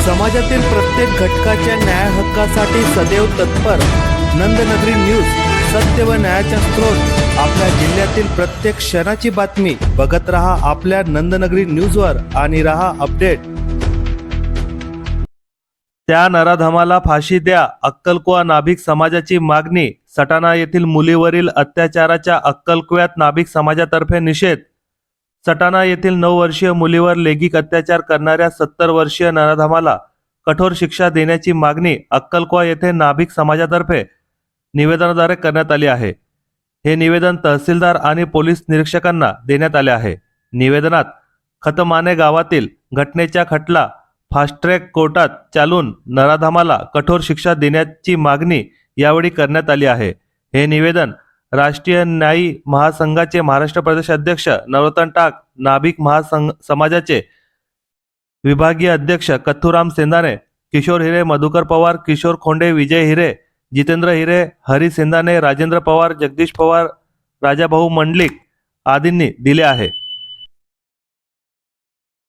समाजातील प्रत्येक घटकाच्या न्याय हक्कासाठी सदैव तत्पर नंदनगरी न्यूज, सत्य व न्यायाचा स्रोत। आपल्या जिल्ह्यातील प्रत्येक क्षणाची बातमी बघत रहा आपल्या नंदनगरी न्यूजवर आणि रहा अपडेट। त्या नराधमाला फाशी द्या, अक्कलकुवा नाभिक समाजाची मागणी। सटाणा येथील मुलीवरील अत्याचाराच्या अक्कलकुव्यात नाभिक समाजातर्फे निषेध। सटाणा येथील 9 वर्षीय मुलीवर लैंगिक अत्याचार करणाऱ्या 70 वर्षीय नराधमाला कठोर शिक्षा देण्याची मागणी अक्कलकुवा येथे नाभिक समाजातर्फे निवेदनाद्वारे करण्यात आली आहे। हे निवेदन तहसीलदार आणि पोलीस निरीक्षकांना देण्यात आले आहे। निवेदनात खतमाने गावातील घटनेचा खटला फास्ट ट्रॅक कोर्टात चालून नराधमाला कठोर शिक्षा देण्याची मागणी यावेळी करण्यात आली आहे। हे निवेदन राष्ट्रीय न्यायी महासंघाचे महाराष्ट्र प्रदेश अध्यक्ष नरोत्तम टाक, नाभिक समाजाचे विभागीय अध्यक्ष कथुराम सेंदाने, किशोर हिरे, मधुकर पवार, किशोर खोंडे, विजय हिरे, जितेंद्र हिरे, हरी सेंदाने, राजेंद्र पवार, जगदीश पवार, राजाभाऊ मंडलिक आदींनी दिले आहे।